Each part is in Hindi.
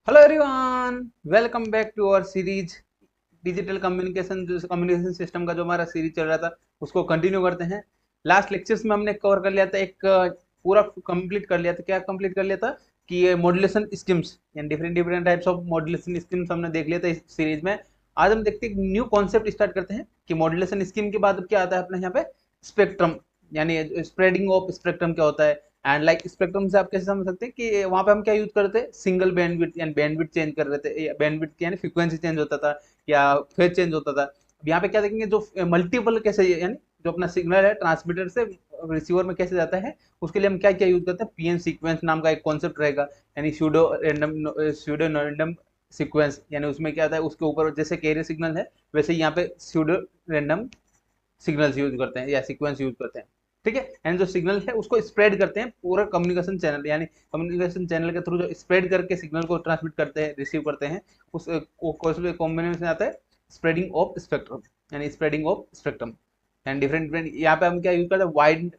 Hello everyone, welcome back to our series digital communication. जो कम्युनिकेशन सिस्टम का जो हमारा सीरीज चल रहा था उसको कंटिन्यू करते हैं। लास्ट लेक्चर्स में हमने कवर कर लिया था एक पूरा कंप्लीट कर लिया था। क्या कंप्लीट कर लिया था कि ये मॉड्यूलेशन स्कीम्स यानी different different types of modulation schemes हमने देख लिया था इस सीरीज में। आज हम देखते हैं न्यू कॉन्सेप्ट स्टार्ट करते हैं कि मॉड्यूलेशन स्कीम के बाद अब क्या आता है अपने यहाँ पे स्पेक्ट्रम, यानी स्प्रेडिंग ऑफ स्पेक्ट्रम क्या होता है। एंड लाइक स्पेक्ट्रम से आप कैसे समझ सकते हैं कि वहां पे हम क्या यूज करते हैं, सिंगल बैंडविड्थ यानी बैंडविड्थ चेंज कर रहे थे, बैंडविड्थ यानी फ्रीक्वेंसी चेंज होता था या फेज चेंज होता था। अब यहाँ पे क्या देखेंगे, जो मल्टीपल कैसे यानी जो अपना सिग्नल है ट्रांसमीटर से रिसीवर में कैसे जाता है, उसके लिए हम क्या क्या यूज करते हैं, पीएन सीक्वेंस नाम का एक कॉन्सेप्ट रहेगा। यानी स्यूडो रैंडम सीक्वेंस, यानी उसमें क्या होता है, उसके ऊपर जैसे कैरियर सिग्नल है वैसे ही यहाँ पे स्यूडो रैंडम सिग्नल्स यूज करते हैं या सीक्वेंस यूज करते हैं। ठीक है, एंड जो सिग्नल है उसको स्प्रेड करते हैं पूरा कम्युनिकेशन चैनल, यानी कम्युनिकेशन चैनल के थ्रू जो स्प्रेड करके सिग्नल को ट्रांसमिट करते हैं, रिसीव करते हैं, उस कॉम्बिनेशन आता है स्प्रेडिंग ऑफ स्पेक्ट्रम, यानी spreading of spectrum. And different different यहाँ पे हम क्या यूज करते हैं, वाइड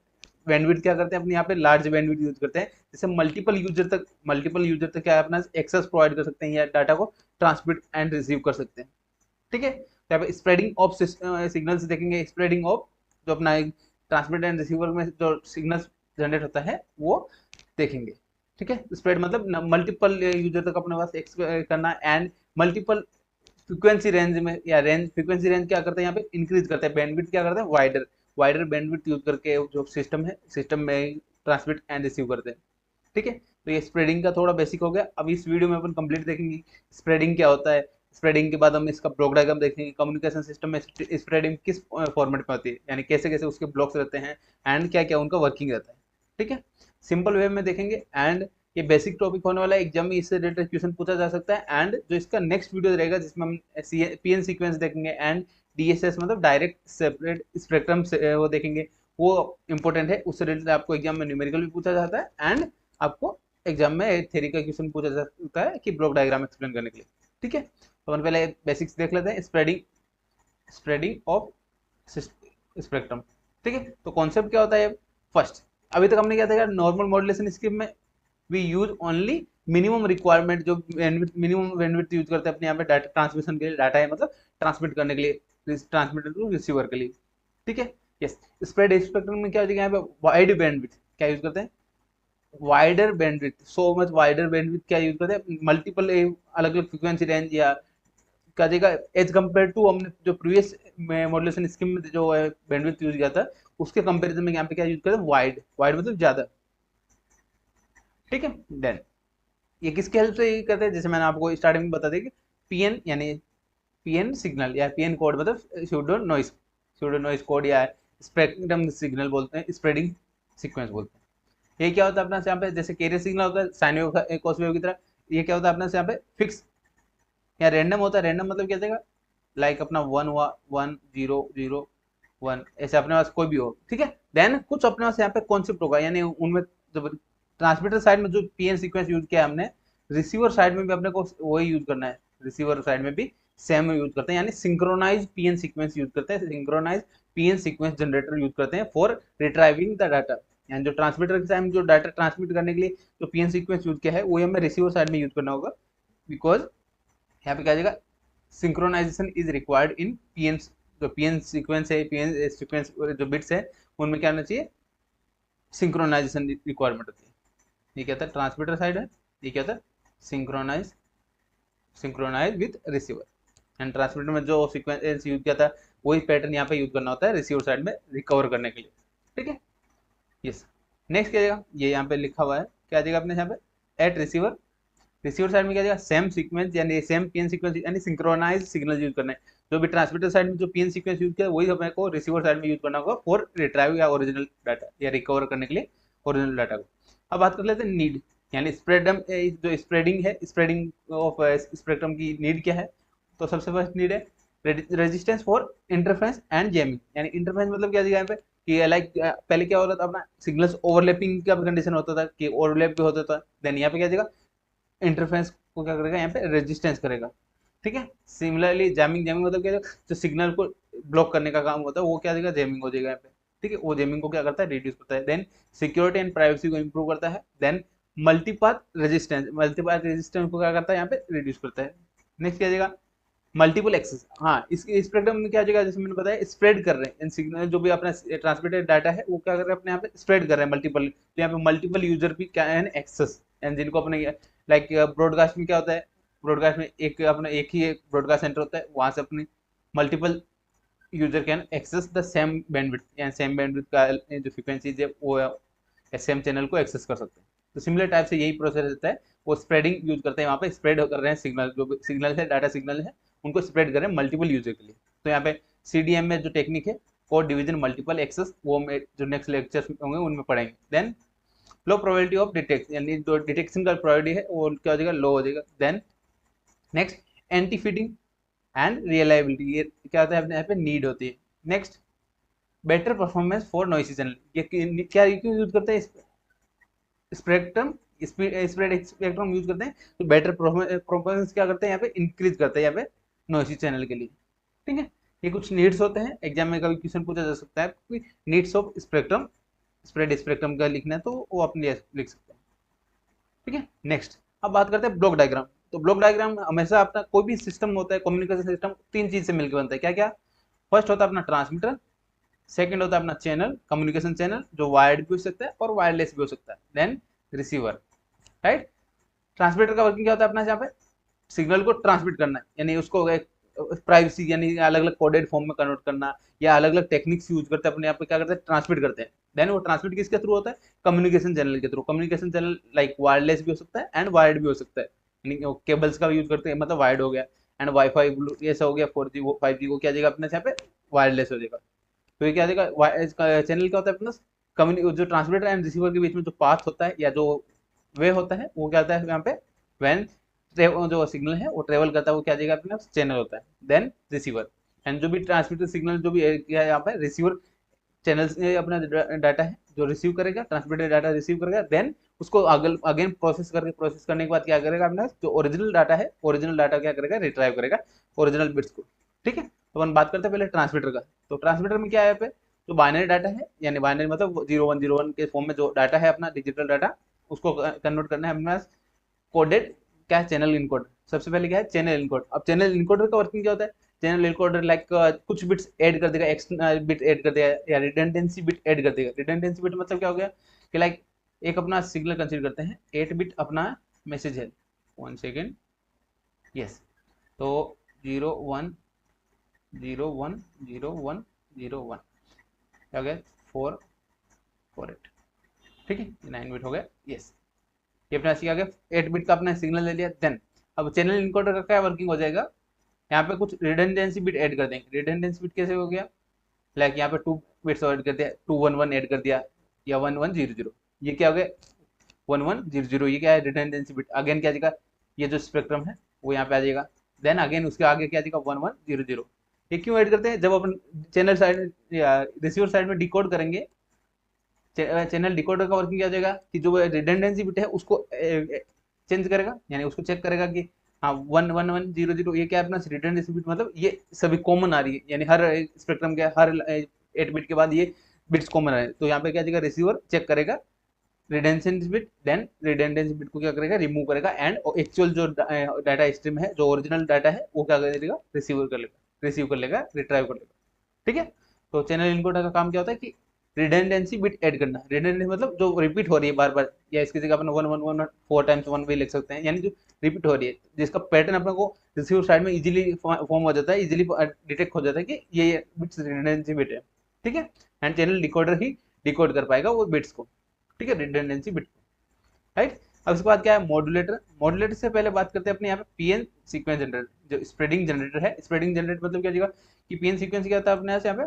बैंडविड्थ क्या करते हैं अपने यहाँ पे, लार्ज बैंडविड्थ यूज करते हैं, जैसे मल्टीपल यूजर तक क्या है अपना एक्सेस प्रोवाइड कर सकते हैं या डाटा को ट्रांसमिट एंड रिसीव कर सकते हैं। ठीक है, तो यहाँ पे स्प्रेडिंग ऑफ सिग्नल्स देखेंगे, स्प्रेडिंग ऑफ जो अपना ट्रांसमिट एंड रिसीवर में जो सिग्नल्स जनरेट होता है वो देखेंगे। ठीक है, स्प्रेड मतलब मल्टीपल यूजर तक अपने पास करना, एंड मल्टीपल फ्रीक्वेंसी रेंज में, या रेंज फ्रीक्वेंसी रेंज क्या करते हैं यहाँ पे इंक्रीज करते हैं, बैंडविड्थ क्या करते हैं वाइडर वाइडर बैंडविड्थ यूज करके जो सिस्टम है सिस्टम में ट्रांसमिट एंड रिसीव करते हैं। ठीक है, तो ये स्प्रेडिंग का थोड़ा बेसिक हो गया। अब इस वीडियो में अपन कंप्लीट देखेंगे स्प्रेडिंग क्या होता है। स्प्रेडिंग के बाद हम इसका ब्लॉक डायग्राम देखेंगे, कम्युनिकेशन सिस्टम में स्प्रेडिंग किस फॉर्मेट में होती है, यानी कैसे कैसे उसके ब्लॉक्स रहते हैं एंड क्या क्या उनका वर्किंग रहता है। ठीक है, सिंपल वे में देखेंगे। एंड ये बेसिक टॉपिक होने वाला है, एग्जाम में इससे रिलेटेड क्वेश्चन पूछा जा सकता है। एंड जो इसका नेक्स्ट वीडियो रहेगा जिसमें हम पीएन सीक्वेंस देखेंगे एंड डीएसएस मतलब डायरेक्ट सेपरेट स्पेक्ट्रम वो देखेंगे, वो इंपॉर्टेंट है। उससे रिलेटेड आपको एग्जाम में न्यूमेरिकल भी पूछा जाता है एंड आपको एग्जाम में थ्योरी का क्वेश्चन पूछा जा सकता है कि ब्लॉक डायग्राम एक्सप्लेन करने के लिए। ठीक है, तो अपन पहले बेसिक्स देख लेते हैं, स्प्रेडिंग स्प्रेडिंग ऑफ स्पेक्ट्रम। ठीक है, तो कॉन्सेप्ट क्या होता है फर्स्ट। अभी तक हमने क्या था, नॉर्मल मॉड्यूलेशन स्कीम में we use only minimum requirement, जो मिनिमम बैंडविड्थ यूज करते हैं अपने यहाँ पे डाटा ट्रांसमिशन के लिए, डाटा है मतलब ट्रांसमिट करने के लिए, ट्रांसमिटर टू रिसीवर के लिए। ठीक है, यस। स्प्रेड स्पेक्ट्रम में क्या हो जाएगा, यहाँ पे वाइड बैंडविड्थ क्या यूज करते हैं, wider bandwidth, so much wider bandwidth क्या यूज करते हैं, मल्टीपल अलग अलग फ्रीक्वेंसी रेंज या क्या जगह एज कम्पेयर टू हमने जो प्रीवियस मॉड्यूलेशन स्कीम में जो बैंडविड्थ यूज किया था उसके कंपैरिजन में यहाँ पे क्या यूज करते हैं, वाइड वाइड मतलब ज्यादा। ठीक है, देन ये किसके हेल्प से ये करते हैं, जैसे मैंने आपको स्टार्टिंग में बता दिया कि पीएन यानी पीएन सिग्नल या पीएन कोड मतलब स्यूडो नॉइस कोड या स्पेक्ट्रम सिग्नल बोलते हैं, स्प्रेडिंग सीक्वेंस बोलते हैं। ये क्या होता है अपना से यहाँ पे, जैसे कैरियर सिग्नल होता है साइन वेव कॉस वेव की तरह, ये क्या होता है अपना से यहाँ पे फिक्स या रैंडम होता है। रैंडम मतलब क्या देगा, लाइक अपना वन हुआ 1 0 0 1, ऐसे अपने पास कोई भी हो। ठीक है, देन कुछ अपने पास यहाँ पे कॉन्सेप्ट होगा, यानी उनमें जब ट्रांसमीटर साइड में जो पीएन सीक्वेंस यूज किया है हमने, रिसीवर साइड में भी अपने को वही यूज करना है, रिसीवर साइड में भी सेम यूज करते हैं, यानी सिंक्रोनाइज पीएन सीक्वेंस यूज करते हैं, synchronize PN sequence generator use करते हैं फॉर रिट्राइविंग द डाटा। यानी जो ट्रांसमीटर के टाइम जो डाटा ट्रांसमिट करने के लिए जो पीएन सीक्वेंस यूज किया है वही हमें रिसीवर साइड में यूज करना होगा, बिकॉज यहाँ पे क्या जाएगा, synchronization is required in PN. जो पीएन सीक्वेंस है, पीएन सीक्वेंस जो बिट्स है उनमें क्या होना चाहिए, सिंक्रोनाइजेशन रिक्वायरमेंट होती है। ये क्या था, ट्रांसमीटर साइड है, ये क्या था, synchronize synchronize with receiver. And transmitter में जो सीक्वेंस यूज किया था वही पैटर्न यहाँ पे यूज करना होता है रिसीवर साइड में रिकवर करने के लिए। ठीक है, यस। नेक्स्ट क्या जाएगा, ये यहाँ पे लिखा हुआ है, क्या जाएगा अपने यहाँ पे एट रिसीवर, रिसीवर साइड में क्या जाएगा, सेम सीक्वेंस यानी सेम पीएन सीक्वेंस यानी सिंक्रोनाइज सिग्नल यूज करना है। जो भी ट्रांसमीटर साइड में जो पीएन सीक्वेंस यूज किया वही हमें को रिसीवर साइड में यूज करना होगा फॉर रिट्राइव या ओरिजिनल डाटा या रिकवर करने के लिए ओरिजिनल डाटा को। अब बात कर लेते हैं नीड, यानी स्प्रेडम जो स्प्रेडिंग है, स्प्रेडिंग ऑफ स्पेक्ट्रम की नीड क्या है। तो सबसे फर्स्ट नीड है resistance for interference and jamming. यानी इंटरफेरेंस मतलब क्या यहाँ पे कि लाइक पहले क्या होता था अपना सिग्नल्स ओवरलैपिंग का कंडीशन होता था कि ओवरलैप भी होता था, देन यहाँ पे क्या जाएगा, इंटरफेरेंस को क्या करेगा यहाँ पे रेजिस्टेंस करेगा। ठीक है, सिमिलरली जैमिंग, जैमिंग मतलब क्या है, जो सिग्नल को ब्लॉक करने का काम होता है वो क्या देगा, जैमिंग हो जाएगा यहाँ पे। ठीक है, वो जैमिंग को क्या करता है, रिड्यूस करता है। देन सिक्योरिटी एंड प्राइवेसी को इंप्रूव करता है। देन मल्टीपाथ रेजिस्टेंस को क्या करता है यहाँ पे रिड्यूस करता है। नेक्स्ट क्या जाएगा मल्टीपल एक्सेस। हाँ इस स्पेक्ट्रम में क्या जाएगा जैसे मैंने बताया स्प्रेड कर रहे हैं इन सिग्नल जो भी अपना ट्रांसमिटेड डाटा है वो क्या कर रहे हैं अपने यहाँ पे स्प्रेड कर रहे हैं मल्टीपल, तो यहाँ पे मल्टीपल यूजर भी क्या है एक्सेस एंड जिनको अपने लाइक ब्रॉडकास्ट में क्या होता है, ब्रॉडकास्ट में एक अपना एक ही ब्रॉडकास्ट सेंटर होता है, वहां से अपनी multiple user can access the same bandwidth या सेम बैंडविड्थ का जो फ्रीक्वेंसी है वो सेम चैनल को एक्सेस कर सकते हैं। तो सिमिलर टाइप से यही प्रोसेस रहता है, वो स्प्रेडिंग यूज करते हैं, वहाँ पे स्प्रेड कर रहे हैं सिग्नल, जो सिग्नल है डाटा सिग्नल है उनको स्प्रेड कर रहे हैं मल्टीपल यूजर के लिए। तो यहाँ पे CDM में जो टेक्निक है कोड डिवीजन मल्टीपल एक्सेस वो जो नेक्स्ट लेक्चर्स होंगे उनमें पढ़ेंगे। Then low probability of detect यानी जो डिटेक्शन का प्रोबेबिलिटी है वो क्या हो जाएगा लो हो जाएगा। Then next anti fading and reliability, ये क्या होता है अपने यहाँ पे नीड होती है। Next better performance for noisy channel, ये क्या क्यों यूज करते हैं स्पेक्ट्रम स्प्रेड स्पेक्ट्रम यूज करते हैं, तो बेटर परफॉर्मेंस क्या करते हैं यहाँ पे इंक्रीज करते हैं यहाँ पे नॉइसी चैनल के लिए। ठीक है ये कुछ नीड्स होते हैं, एग्जाम में कभी क्वेश्चन पूछा जा सकता है needs of spectrum, spread spectrum का लिखना है तो वो अपने लिख सकते हैं। ठीक है नेक्स्ट अब बात करते हैं ब्लॉक डायग्राम। तो ब्लॉक डायग्राम हमेशा अपना कोई भी सिस्टम होता है कम्युनिकेशन सिस्टम तीन चीज से मिलकर बनता है, क्या क्या, फर्स्ट होता है अपना ट्रांसमीटर, सेकंड होता है अपना चैनल कम्युनिकेशन चैनल जो वायर्ड भी हो सकता है और वायरलेस भी हो सकता है, देन रिसीवर। राइट ट्रांसमीटर का वर्किंग क्या होता है अपना यहाँ पे सिग्नल को ट्रांसमिट करना है यानी उसको प्राइवेसी यानी अलग अलग कोडेड फॉर्म में कन्वर्ट करना या अलग अलग टेक्निक्स यूज करते हैं अपने यहाँ पे क्या करते हैं ट्रांसमिट करते हैं। देन वो ट्रांसमिट किसके थ्रू होता है कम्युनिकेशन चैनल के through, communication channel like wireless भी हो सकता है एंड वायर्ड भी हो सकता है, यानी केबल्स का यूज करते हैं मतलब वायर्ड हो गया एंड वाईफाई ये सब हो गया 4G 5G को क्या जाएगा अपने यहाँ पे वायरलेस हो जाएगा। तो ये क्या जाएगा चैनल क्या होता है अपना जो ट्रांसमीटर एंड रिसीवर के बीच में जो पाथ होता है या जो वे होता है वो क्या होता है यहाँ पे व्हेन जो सिग्नल है वो ट्रेवल करता है वो क्या जाएगा अपना चैनल होता है। देन रिसीवर एंड जो भी ट्रांसमीटर सिग्नल जो भी यहाँ पे रिसीवर चैनल से अपना डाटा है जो रिसीव करेगा ट्रांसमीटर डाटा रिसीव करेगा, देन उसको अगेन प्रोसेस करने के बाद क्या करेगा अपना जो ओरिजिनल डाटा है ओरिजिनल डाटा क्या करेगा रिट्राइव करेगा ओरिजिनल बिट्स को। ठीक है तो अपन बात करते हैं पहले ट्रांसमीटर का। तो ट्रांसमीटर में क्या है पे जो बाइनरी डाटा है यानी बाइनरी मतलब 0101 के फॉर्म में जो डाटा है अपना डिजिटल डाटा उसको कन्वर्ट करना है अपने कोडेड क्या है चैनल इनकोडर। सबसे पहले क्या है चैनल इनकोडर। अब चैनल इनकोडर का वर्किंग क्या होता है चैनल इनकोडर लाइक कुछ बिट्स ऐड कर देगा, एक्स्ट्रा बिट ऐड कर देगा या रिडंडेंसी बिट ऐड कर देगा। रिडंडेंसी बिट मतलब क्या हो गया कि लाइक एक अपना सिग्नल कंसीडर करते हैं 8 बिट अपना मैसेज है, 1 सेकेंड यस, तो 010101010 क्या हो गया 448 ठीक है 9 बिट हो गया यस, ये अपना आ गया 8 बिट का अपना सिग्नल ले लिया। देन अब चैनल इनकोडर का क्या वर्किंग हो जाएगा यहाँ पे कुछ रिडंडेंसी बिट ऐड कर देंगे। रिडंडेंसी बिट कैसे हो गया लाइक यहाँ पे 2 बिट्स ऐड कर दिया 211 ऐड कर दिया या 1100, ये क्या हो गया 1100, ये क्या है रिडंडेंसी बिट। अगेन क्या जाएगा ये जो स्पेक्ट्रम है वो यहाँ पे आ जाएगा। देन अगेन उसके आगे क्या जाएगा 1100। ये क्यों ऐड करते हैं जब अपन चैनल साइड या रिसीवर साइड में डिकोड करेंगे चैनल डिकोडर का वर्किंग क्या हो जाएगा कि जो रिडंडेंसी बिट है उसको चेंज करेगा यानी उसको चेक करेगा कि हाँ 11100 ये क्या है अपना रिडंडेंसी बिट मतलब ये सभी कॉमन आ रही है यानी हर स्पेक्ट्रम के हर 8 बिट के बाद ये बिट्स कॉमन आ रहे हैं। तो यहाँ पे क्या जाएगा रिसीवर चेक करेगा redundancy bit, then redundancy bit को क्या करेगा रिमूव करेगा एंड एक्चुअल जो डाटा स्ट्रीम है जो ओरिजिनल डाटा है वो क्या करेगा रिसीव कर लेगा रिट्राइव कर लेगा। ठीक है तो चैनल इनकोडर का काम क्या होता है कि रिडंडेंसी बिट ऐड करना। रिडंडेंसी मतलब जो रिपीट हो रही है बार बार या इसकी जगह अपन 1111 4 टाइम्स 1 भी लिख सकते हैं यानी जो रिपीट हो रही है जिसका पैटर्न अपने को रिसीवर साइड में इजीली फॉर्म हो जाता है, इजीली डिटेक्ट हो जाता है कि ये बिट्स रिडंडेंसी बिट है। ठीक है and channel decoder he decode कर पाएगा वो बिट्स को। ठीक है रिडंडेंसी बिट को राइट। अब इसके बाद क्या है मॉड्यूलेटर। मॉड्यूलेटर से पहले बात करते हैं अपने यहाँ पे पीएन सीक्वेंस जनरेटर जो स्प्रेडिंग जनरेटर है। स्प्रेडिंग जनरेटर मतलब क्या होगा कि पीएन सीक्वेंस क्या होता है अपने यहाँ पे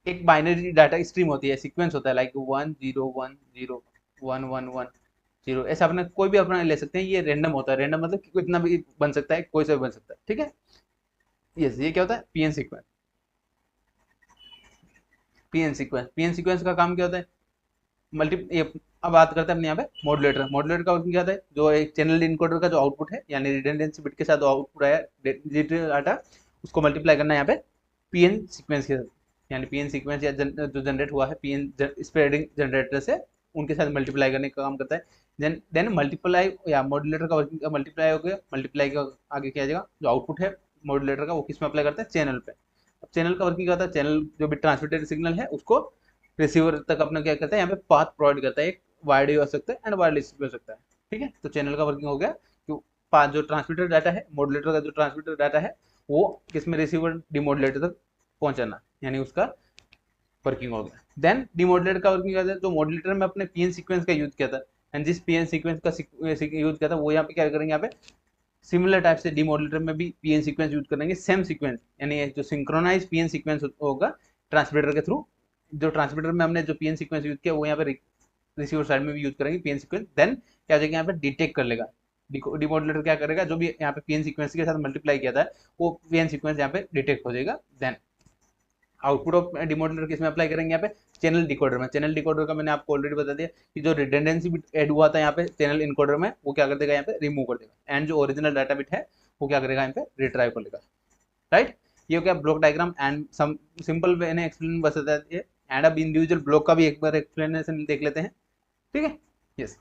एक बाइनरी डाटा स्ट्रीम होती है सीक्वेंस होता है लाइक 10101110 ऐसा अपना कोई भी अपना ले सकते हैं। ये रैंडम होता है, रैंडम मतलब कितना भी बन सकता है कोई सा भी बन सकता है। ठीक है यस ये क्या होता है पीएन सीक्वेंस। पीएन सीक्वेंस का काम क्या होता है अब बात करते हैं अपने यहाँ पे मॉड्यूलेटर। मॉड्यूलेटर का वर्किंग क्या होता है जो एक चैनल इनकोडर का जो आउटपुट है यानी रिडंडेंसी बिट के साथ आउटपुट आया डिजिटल डाटा उसको मल्टीप्लाई करना है यहाँ पे पीएन सीक्वेंस के साथ यानी पीएन सीक्वेंस या जो जनरेट हुआ है पीएन स्प्रेडिंग जनरेटर से उनके साथ मल्टीप्लाई करने का काम करता है। देन मल्टीप्लाई या मॉड्यूलेटर का वर्किंग, मल्टीप्लाई हो गया, मल्टीप्लाई का आगे क्या आ जाएगा, जो आउटपुट है मॉड्यूलेटर का वो किस में अप्लाई करता है, चैनल पे। अब चैनल का वर्किंग क्या होता है, चैनल जो भी ट्रांसमिटेड सिग्नल है उसको रिसीवर तक अपना क्या करता है, यहाँ पे पाथ प्रोवाइड करता है, एक वायर्ड हो सकता है एंड वायरलेस भी हो सकता है। ठीक है, तो चैनल का वर्किंग हो गया कि पाथ जो ट्रांसमिटर डाटा है, मॉड्यूलेटर का जो ट्रांसमिटर डाटा है वो किसमें, रिसीवर डिमॉड्यूलेटर तक पहुंचाना, यानी उसका वर्किंग हो गया। देन डिमॉड्यूलेटर का वर्किंग करता है, जो मॉड्यूलेटर में अपने पीएन सीक्वेंस का यूज किया था, एंड जिस पीएन सीक्वेंस का यूज किया था वो यहाँ पे क्या करेंगे, यहाँ पे सिमिलर टाइप से डिमॉड्यूलेटर में भी पीएन सीक्वेंस यूज करेंगे, सेम सीक्वेंस, यानी जो सिंक्रोनाइज पीएन सीक्वेंस होगा ट्रांसमीटर के थ्रू, जो ट्रांसमीटर में हमने जो पीएन सीक्वेंस यूज किया वो यहाँ पे रिसीवर साइड में भी यूज करेंगे पीएन सीक्वेंस। देन क्या हो जाएगा, यहाँ पे डिटेक्ट कर लेगा, डिमॉड्यूलेटर क्या करेगा, जो भी यहाँ पे पीएन सीक्वेंस के साथ मल्टीप्लाई किया था वो पीएन सीक्वेंस यहाँ पे डिटेक्ट हो जाएगा। देन आउटपुट ऑफ डिमॉड्यूलेटर किस में अप्लाई करेंगे, यहाँ पे चैनल डिकोडर में। चैनल डिकोडर का मैंने आपको ऑलरेडी बता दिया कि जो रिडंडेंसी बिट ऐड हुआ था यहाँ पे चैनल इनकोडर में, वो क्या कर देगा, यहाँ पे रिमूव कर देगा, एंड जो ओरिजिनल डाटा बिट है वो क्या करेगा, यहाँ पे रिट्राइव कर लेगा। राइट, ये हो गया block diagram and some simple way ने एक्सप्लेन बस है। एंड अब इंडिविजुअल ब्लॉक का भी एक बार एक्सप्लेनेशन देख लेते हैं। ठीक है, यस।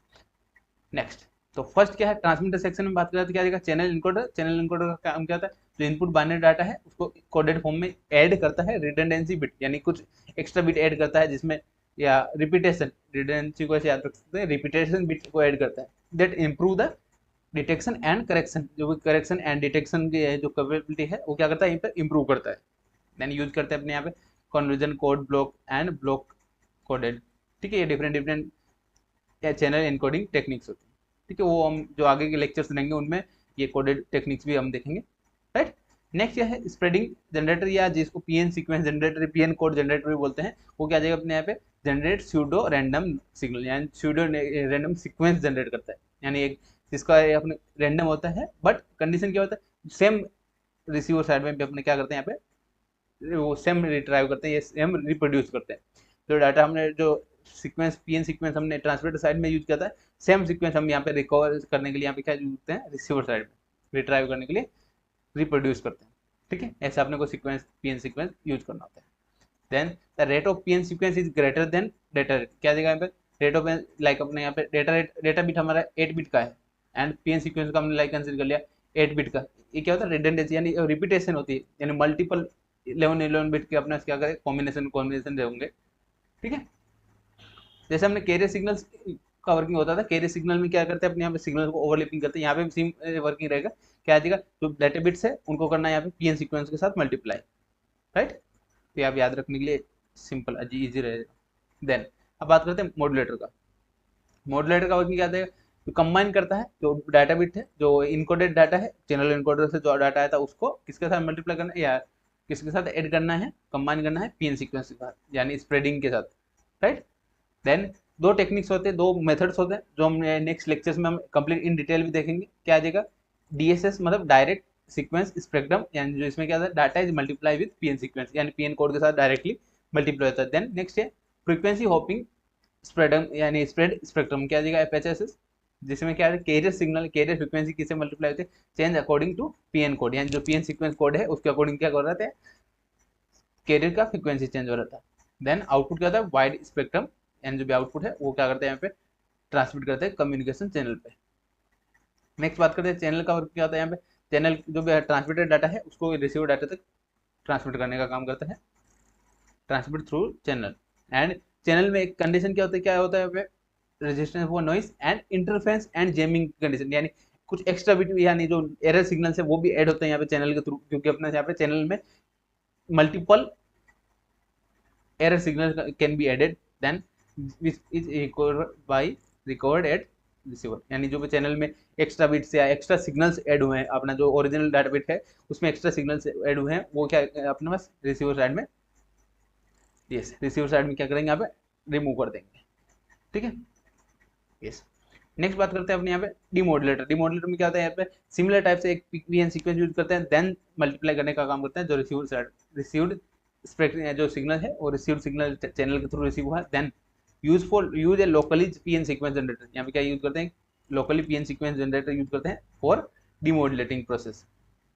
नेक्स्ट, तो फर्स्ट क्या है, ट्रांसमीटर सेक्शन में बात करें तो क्या आएगा, चैनल इनकोडर। चैनल इनकोडर का काम क्या होता है, जो इनपुट बाइनरी डाटा है उसको कोडेड फॉर्म में ऐड करता है, रिडंडेंसी बिट यानी कुछ एक्स्ट्रा बिट ऐड करता है जिसमें, या रिपीटेशन, रिडंडेंसी को ऐसे याद रख सकते हैं, रिपीटेशन बिट को ऐड करता है, that improve the detection and correction. जो भी करेक्शन एंड डिटेक्शन की जो कैपेबिलिटी है वो क्या करता है, यहाँ पे इंप्रूव करता है। देन यूज करते हैं अपने यहाँ पे conversion code block and block coded. ठीक है, ये डिफरेंट चैनल इनकोडिंग टेक्निक्स होती है। ठीक है, वो हम जो आगे के लेक्चर्स लेंगे उनमें ये कोडेड टेक्निक्स भी हम देखेंगे। राइट, नेक्स्ट क्या है, स्प्रेडिंग जनरेटर, या जिसको PN sequence generator, PN code generator भी बोलते हैं, वो क्या जाएगा अपने यहाँ पे जनरेट स्यूडो रैंडम सिग्नल, यानी स्यूडो रैंडम सीक्वेंस जनरेट करता है, यानी एक जिसका अपने रैंडम होता है, बट कंडीशन क्या होता है, सेम रिसीवर साइड में भी अपने क्या करते हैं, यहाँ पे वो सेम रिट्राइव करते हैं, ये सेम रिप्रोड्यूस करते हैं। जो डाटा हमने जो सीक्वेंस पीएन सीक्वेंस हमने ट्रांसमीटर साइड में यूज किया था, सेम सीक्वेंस हम यहाँ पे रिकवर करने के लिए यहाँ पे क्या यूज करते हैं, रिसीवर साइड में रिट्राइव करने के लिए रिप्रोड्यूस करते हैं। ठीक है, ऐसे अपने को सीक्वेंस पीएन सीक्वेंस यूज करना होता है। Then the rate of PN sequence is greater than data rate. क्या देगा यहाँ पे, रेट ऑफ, लाइक अपने यहाँ पे डेटा बिट हमारा 8 बिट का है, एंड पीएन सीक्वेंस का हमने लाइक कंसिडर कर लिया 8 बिट का। ये क्या होता है, रिडंडेंसी यानी रिपीटेशन होती है, यानी मल्टीपल 11 बिट के अपना क्या करें, कॉम्बिनेशन होंगे। ठीक है, जैसे हमने कैरियर सिग्नल्स का वर्किंग होता था, कैरियर सिग्नल में क्या करते हैं, अपने यहाँ पे सिग्नल को ओवरलैपिंग करते हैं, यहाँ पे भी सेम वर्किंग रहेगा। क्या आ जाएगा, जो डाटा बिट्स है उनको करना है यहाँ पे पीएन सीक्वेंस के साथ मल्टीप्लाई। राइट, तो आप याद रखने के लिए सिंपल इजी रहेगा। देन अब बात करते हैं मॉड्यूलेटर का। मॉड्यूलेटर का वर्किंग क्या है, जो कंबाइन करता है जो डाटा बिट है, जो इनकोडेड डाटा है, चैनल इनकोडर से जो डाटा आया था उसको किसके साथ मल्टीप्लाई करना है, या किसके साथ ऐड करना है, कंबाइन करना है पीएन सीक्वेंस के साथ, यानी स्प्रेडिंग के साथ। राइट, देन दो टेक्निक्स होते हैं, दो मेथड्स होते हैं, जो हम नेक्स्ट लेक्चर्स में हम कंप्लीट इन डिटेल भी देखेंगे। क्या आ जाएगा, डीएसएस मतलब डायरेक्ट सीक्वेंस स्पेक्ट्रम, यानी जो इसमें क्या होता है, data is multiply with PN sequence, यानी पीएन कोड के साथ डायरेक्टली मल्टीप्लाई होता है। देन नेक्स्ट है फ्रीक्वेंसी होपिंग स्प्रेडम, यानी स्प्रेड स्पेक्ट्रम। क्या आ जाएगा, एफएचएसएस, जिसमें क्या है, कैरियर सिग्नल, कैरियर फ्रीक्वेंसी किससे मल्टीप्लाई होते हैं, change according to PN code, यानी जो पीएन सीक्वेंस कोड है उसके अकॉर्डिंग क्या कर रहा था, कैरियर का फ्रीक्वेंसी चेंज हो रहा था। देन आउटपुट क्या होता है, वाइड स्पेक्ट्रम, यानी जो भी आउटपुट है वो क्या करते हैं, यहाँ पे ट्रांसमिट करते हैं कम्युनिकेशन चैनल पे। नेक्स्ट बात करते हैं चैनल का वर्क क्या होता है, यहाँ पे चैनल जो भी ट्रांसमिटेड डाटा है उसको रिसीवर डाटा तक ट्रांसमिट करने का काम करता है, transmit through channel. And channel में एक कंडीशन क्या होता है, यहाँ पे resistance for noise and interference and jamming condition, यानी कुछ एक्स्ट्रा बिट यानी जो एरर सिग्नल है वो भी ऐड होते हैं यहाँ पे चैनल के थ्रू, क्योंकि अपने यहाँ पे चैनल में multiple error signal can be added, then which is record at receiver, यानी जो भी चैनल में एक्स्ट्रा बिट्स या एक्स्ट्रा सिग्नल्स ऐड हुए हैं, अपना जो ओरिजिनल डाटा बिट है उसमें एक्स्ट्रा सिग्नल्स ऐड हुए हैं, वो क्या अपने पास रिसीवर साइड में, यस रिसीवर साइड में क्या करेंगे, यहाँ पे रिमूव कर देंगे। ठीक है, यस। नेक्स्ट बात करते हैं अपने यहाँ पे डिमॉड्यूलेटर। डिमॉड्यूलेटर में क्या होता है, यहाँ पे सिमिलर टाइप से एक पीएन सीक्वेंस यूज करते हैं, देन मल्टीप्लाई करने का काम करते हैं, जो रिसीवर साइड रिसीव्ड जो सिग्नल है और रिसीव्ड सिग्नल चैनल के थ्रू रिसीव हुआ, देन यूज ए लोकली पीएन सीक्वेंस जनरेटर। यहाँ पे क्या यूज करते हैं, locally PN sequence generator use करते हैं फॉर डिमॉड्यूलेटिंग प्रोसेस।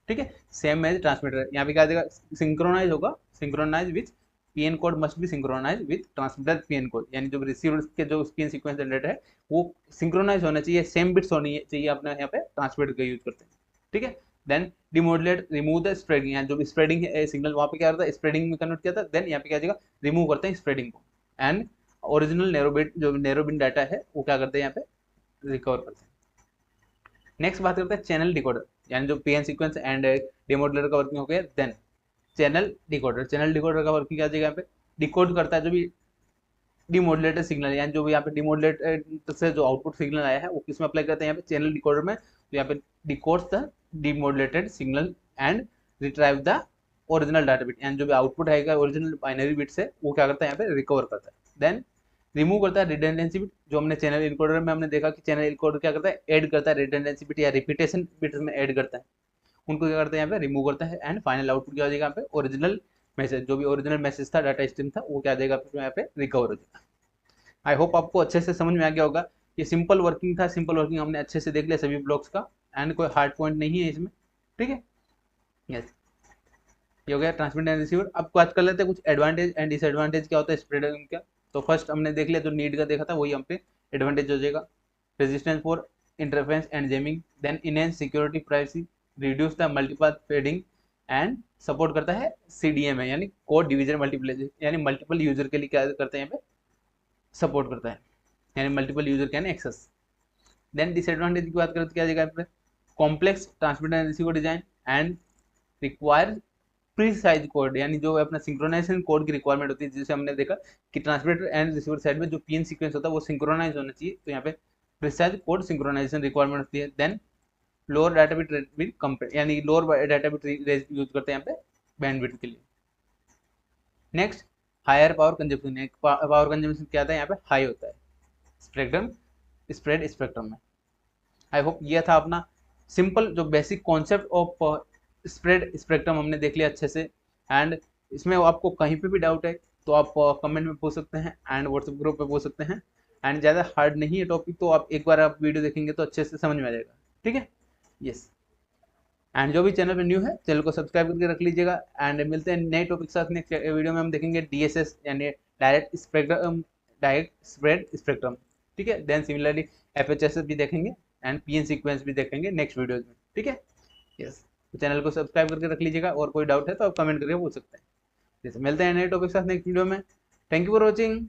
ठीक है, सेम एज ट्रांसमीटर, यहाँ पे क्या देगा, सिंक्रोनाइज होगा, synchronize with PN code must be synchronize with transmitter PN code, यानी जो रिसीवर के जो पीएन सीक्वेंस जनरेटर है वो सिंक्रोनाइज होना चाहिए, सेम बिट्स होनी चाहिए अपने यहाँ पे ट्रांसमिटर का यूज करते हैं, ठीक है। देन डिमोडुलेट रिमूव द स्प्रेडिंग, यहाँ जो स्प्रेडिंग है सिग्नल वहाँ पे क्या होता है स्प्रेडिंग में कन्वर्ट किया था, देन यहाँ पे क्या जाएगा रिमूव करते हैं स्प्रेडिंग को, एंड ओरिजिनल नैरोबिट जो नैरोबिन डाटा है वो क्या करते हैं यहाँ पे रिकवर करते हैं। नेक्स्ट बात करते हैं चैनल डिकोडर, यानी जो पीएन सीक्वेंस एंड डिमोडुलेटर का वर्किंग हो गया। Then channel decoder, channel decoder का वर्किंग क्या जगह यहाँ पे डिकोड करता है जो भी डिमोडुलेटेड सिग्नल, यानी जो भी यहाँ पे डिमोडुलेटेड से जो आउटपुट सिग्नल आया है वो किस में अप्लाई करते हैं यहाँ पे चैनल डिकोडर में, तो यहाँ पे decodes the demodulated signal and retrieve the original data bit, यानी जो भी आउटपुट आएगा ओरिजिनल बाइनरी बिट से वो क्या करता है यहाँ पे रिकवर करता है। देन रिमूव करता है रिडंडेंसी बिट, जो हमने चैनल इनकोडर में हमने देखा कि चैनल इनकोडर क्या करता है ऐड करता है रिडंडेंसी बिट या रिपीटेशन बिट में ऐड करता है, उनको क्या करते हैं यहाँ पे रिमूव करता है, एंड फाइनल आउटपुट क्या हो जाएगा यहाँ पे ओरिजिनल मैसेज, जो भी ओरिजिनल मैसेज था डाटा स्ट्रीम था वो क्या आ जाएगा यहाँ पे रिकवर हो जाएगा। आई होप आपको अच्छे से समझ में आ गया होगा, ये सिंपल वर्किंग था, सिंपल वर्किंग हमने अच्छे से देख लिया सभी ब्लॉक्स का, एंड कोई हार्ड पॉइंट नहीं है इसमें, ठीक है। यस, ये हो गया ट्रांसमिट एंड रिसीवर। अब बात कर लेते हैं कुछ एडवांटेज एंड डिसएडवांटेज क्या होता है स्प्रेडर का। तो फर्स्ट हमने देख लिया जो नीड का देखा था वही हम पे एडवांटेज हो जाएगा, resistance for interference and jamming, then enhance security privacy, reduce the multipath fading, and support करता है CDMA यानी कोड डिवीजन मल्टीप्लेक्स, यानी मल्टीपल यूजर के लिए क्या करते हैं यहाँ पे सपोर्ट करता है, यानी multiple user can access. Then disadvantage की बात करें तो क्या जाएगा यहाँ पे complex transmitter and receiver design and require precise code, यानी जो अपना सिंक्रोनाइजेशन कोड की रिक्वायरमेंट होती है, जैसे हमने देखा कि ट्रांसमिटर एंड रिसीवर साइड में जो पीएन सीक्वेंस होता है वो सिंक्रोनाइज होना चाहिए, तो यहाँ पे प्रीसाइज कोड सिंक्रोनाइजेशन रिक्वायरमेंट होती है। Then lower data bit rate with compare, यानी lower data bit rate use करते हैं यहाँ पे बैंडविड्थ के लिए। Next higher power consumption, power consumption क्या आता है यहाँ पे हाई होता है स्प्रेड स्पेक्ट्रम में। आई होप ये था अपना सिंपल जो basic concept of spread spectrum हमने देख लिया अच्छे से, एंड इसमें आपको कहीं पे भी डाउट है तो आप कमेंट में पूछ सकते हैं एंड व्हाट्सएप ग्रुप पे पूछ सकते हैं, एंड ज़्यादा हार्ड नहीं है टॉपिक, तो आप एक बार आप वीडियो देखेंगे तो अच्छे से समझ में आ जाएगा, ठीक है। यस, एंड जो भी चैनल पे न्यू है चैनल को सब्सक्राइब करके रख लीजिएगा, एंड मिलते हैं नए टॉपिक के साथ। नेक्स्ट वीडियो में हम देखेंगे DSS यानी डायरेक्ट स्प्रेड स्पेक्ट्रम, ठीक है। देन सिमिलरली FHSS भी देखेंगे एंड PN सीक्वेंस भी देखेंगे नेक्स्ट वीडियो में, ठीक है। यस, तो चैनल को सब्सक्राइब करके रख लीजिएगा, और कोई डाउट है तो आप कमेंट करके पूछ सकते हैं। जैसे मिलते हैं नए टॉपिक के साथ नेक्स्ट वीडियो में। Thank you for watching.